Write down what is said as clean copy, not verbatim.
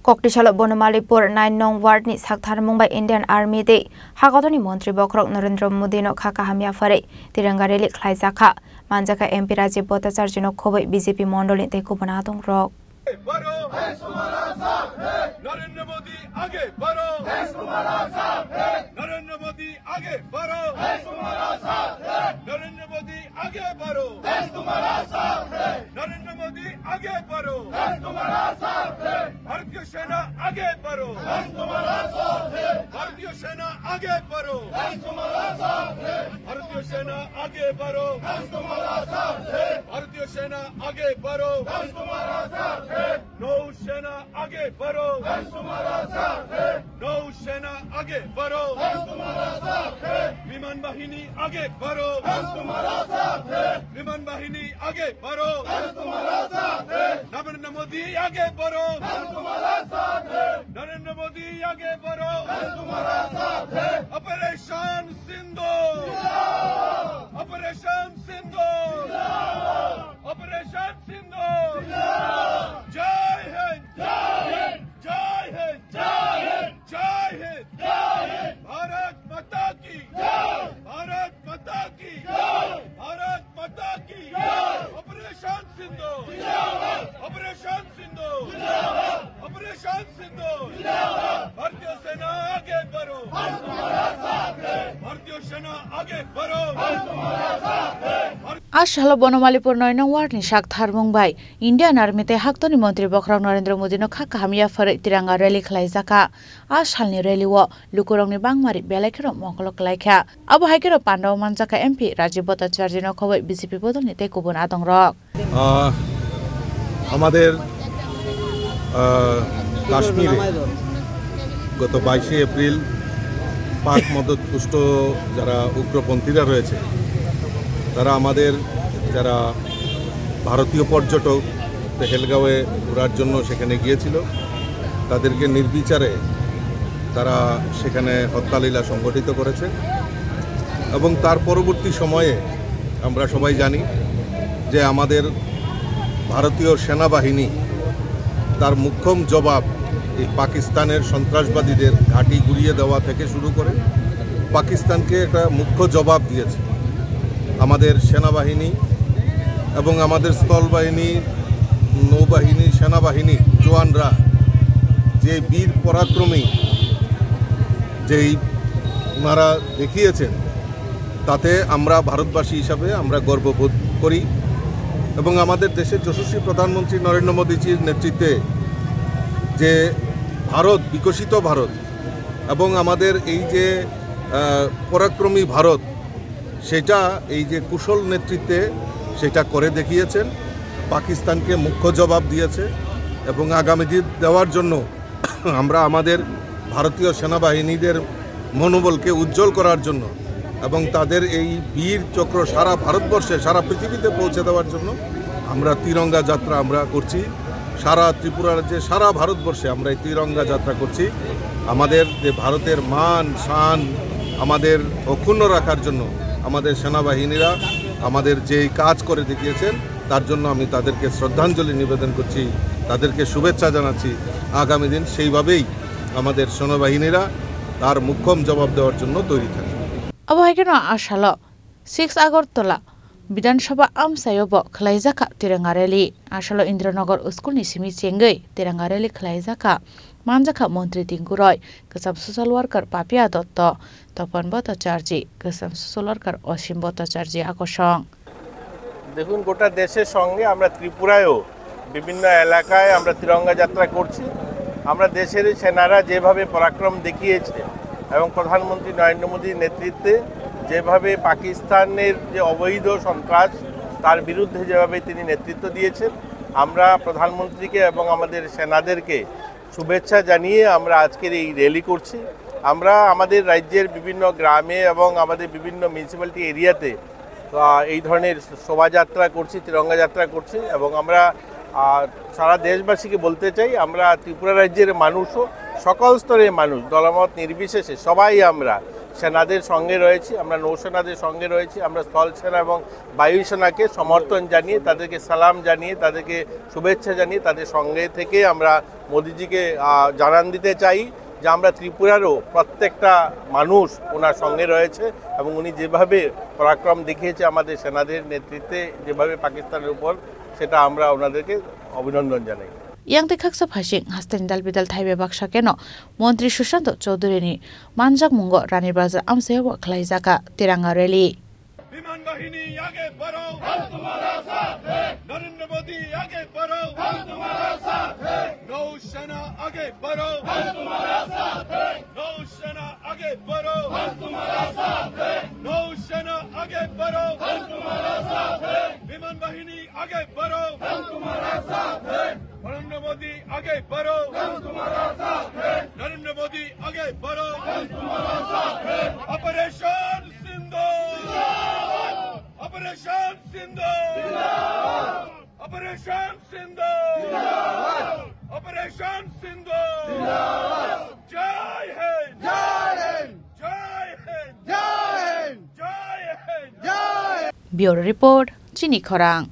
Koktisalo Bonomalipur 9 nong ward ni Saktharmung by Indian Army de Hagodoni Montri Bokrok Narendra Modi no Kakahamia Fare Tirangareli Klaizaka Manjaka MP Rajiv Bhattacharya no Khoboi BJP Mondol te Kubanatong Rock Narendra Modi आगे बढ़ो नरेंद्र मोदी आगे बढ़ो नरेंद्र मोदी आगे बढ़ो नरेंद्र मोदी आगे बढ़ो भारतीय सेना आगे बढ़ो भारतीय सेना आगे बढ़ो भारतीय सेना आगे बढ़ो भारतीय सेना आगे बढ़ो नौसेना आगे बढ़ो नौसेना आगे बढ़ो विमान बाहिनी आगे बढ़ो विमान बाहिनी आगे बढ़ो नरेंद्र मोदी आगे बढ़ो नरेंद्र मोदी आगे बढ़ो ऑपरेशन सिंदूर ऑपरेशन सिंदूर ऑपरेशन सिंदूर जय हिंद जय हिंद जय हिंद भारत माता की भारत माता की भारत माता की ऑपरेशन सिंदूर ऑपरेशन सिंदूर ऑपरेशन सिंदूर भारतीय सेना आगे बढ़ो भारतीय सेना आगे बढ़ो Ashalo Bonomalipur 9 nong ward ni Saktharmung by Indian Army te Haktoni Montri Bokrok Narendra Modi no Kakahamia Fare Tirangareli Klaizaka Ashalni Reli wo Lukurong ni Bangmari Belekero Mongkolok Laikha Abu Haikero Pandaw Manjaka MP Rajiv Bhattacharya no Khoboi BJP Bodol ni te Kubanatong Rock আমাদের কাশ্মীরে গত 22 April পাক মদতপুষ্ট যারা উগ্রপন্থীরা রয়েছে তারা আমাদের যারা ভারতীয় পর্যটক পেহেলগাঁওয়ে ঘোরার জন্য সেখানে গিয়েছিল তাদেরকে নির্বিচারে তারা সেখানে হত্যালীলা সংগঠিত করেছে এবং তার পরবর্তী সময়ে আমরা সবাই জানি যে আমাদের ভারতীয় সেনাবাহিনী তার মুখ্যম জবাব এই পাকিস্তানের সন্ত্রাসবাদীদের ঘাঁটি গুড়িয়ে দেওয়া থেকে শুরু করে পাকিস্তানকে একটা মুখ্য জবাব দিয়েছে আমাদের সেনাবাহিনী এবং আমাদের স্থলবাহিনী নৌবাহিনী সেনাবাহিনী জওয়ানরা যে বীর পরাক্রমী যেই ওনারা দেখিয়েছেন তাতে আমরা ভারতবাসী হিসাবে আমরা গর্ববোধ করি এবং আমাদের দেশের যশস্বী প্রধানমন্ত্রী নরেন্দ্র মোদীজির নেতৃত্বে যে ভারত বিকশিত ভারত এবং আমাদের এই যে পরাক্রমী ভারত সেটা এই যে কুশল নেতৃত্বে সেটা করে দেখিয়েছেন পাকিস্তানকে মুখ্য জবাব দিয়েছে এবং আগামী দিন দেওয়ার জন্য আমরা আমাদের ভারতীয় সেনাবাহিনীদের মনোবলকে উজ্জ্বল করার জন্য এবং তাদের এই বীর চক্র সারা ভারতবর্ষে সারা পৃথিবীতে পৌঁছে দেওয়ার জন্য আমরা তিরঙ্গা যাত্রা আমরা করছি সারা ত্রিপুরা রাজ্যে সারা ভারতবর্ষে আমরা এই তিরঙ্গা যাত্রা করছি আমাদের যে ভারতের মান শান আমাদের অক্ষুণ্ণ রাখার জন্য আমাদের সেনাবাহিনীরা আমাদের যেই কাজ করে দেখিয়েছেন তার জন্য আমি তাদেরকে শ্রদ্ধাঞ্জলি নিবেদন করছি তাদেরকে শুভেচ্ছা জানাচ্ছি আগামী দিন সেইভাবেই আমাদের সেনাবাহিনীরা তার মুখ্যম জবাব দেওয়ার জন্য তৈরি থাকে Abahageno Ashalo 6 Agortola Bidansabha Amsayobo Klaizaka Tirangareli Ashalo Indranagar School ni Simi Chengai Tirangareli Klaizaka Manjaka Montri Tinguroy Kasam Social Worker Papia Dotto Topan Bhattacharya Kasam Social Worker Osim Bhattacharya Akoshong দেখুন গোটা দেশের সঙ্গে আমরা ত্রিপুরায়ও বিভিন্ন এলাকায় আমরা তিরঙ্গা যাত্রা করছি আমরা দেশের সেনারা যেভাবে পরাক্রম দেখিয়েছে এবং প্রধানমন্ত্রী নরেন্দ্র মোদীর নেতৃত্বে যেভাবে পাকিস্তানের যে অবৈধ সন্ত্রাস তার বিরুদ্ধে যেভাবে তিনি নেতৃত্ব দিয়েছেন আমরা প্রধানমন্ত্রীকে এবং আমাদের সেনাদেরকে শুভেচ্ছা জানিয়ে আমরা আজকের এই র্যালি করছি আমরা আমাদের রাজ্যের বিভিন্ন গ্রামে এবং আমাদের বিভিন্ন মিউনিসিপ্যালিটি এরিয়াতে এই ধরনের শোভাযাত্রা করছি তিরঙ্গা যাত্রা করছি এবং আমরা সারা দেশবাসীকে বলতে চাই আমরা ত্রিপুরা রাজ্যের মানুষও সকল স্তরের মানুষ দলমত নির্বিশেষে সবাই আমরা সেনাদের সঙ্গে রয়েছি, আমরা নৌসেনাদের সঙ্গে রয়েছি, আমরা স্থল সেনা এবং বায়ুসেনাকে সমর্থন জানিয়ে, তাদেরকে সালাম জানিয়ে, তাদেরকে শুভেচ্ছা জানিয়ে তাদের সঙ্গে থেকে আমরা মোদিজিকে জানান দিতে চাই যে আমরা ত্রিপুরারও প্রত্যেকটা মানুষ ওনার সঙ্গে রয়েছে এবং উনি যেভাবে পরাক্রম দেখিয়েছে আমাদের সেনাদের নেতৃত্বে, যেভাবে পাকিস্তানের উপর, সেটা আমরা ওনাদেরকে অভিনন্দন জানাই। yang tekaksa phasing hasten dal bidal thaibe baksa keno মন্ত্রী Sushant Chowdhury ni manjak mungo ranir bazar amseo khlai jaka tiranga rally विमान वाहिनी आगे बढ़ो, हम तुम्हारा साथ हैं। नरेंद्र मोदी आगे बढ़ो, हम तुम्हारा साथ हैं। नौसेना आगे बढ़ो, हम तुम्हारा साथ हैं। नौसेना आगे बढ़ो, हम तुम्हारा साथ हैं। नौसेना आगे बढ़ो, हम तुम्हारा साथ हैं। विमान वाहिनी आगे बढ़ो, हम तुम्हारा साथ हैं। नरेंद्र मोदी आगे बढ़ो, हम तुम्हारा साथ हैं। नरेंद्र मोदी आगे बढ़ो, हम तुम्हारा साथ हैं। ऑपरेशन सिंदूर, ऑपरेशन सिंदूर, ऑपरेशन सिंदूर, ऑपरेशन सिंदूर। जय हिंद, जय हिंद, जय हिंद, जय हिंद, जय हिंद, जय। Bureau Report Chini Khorang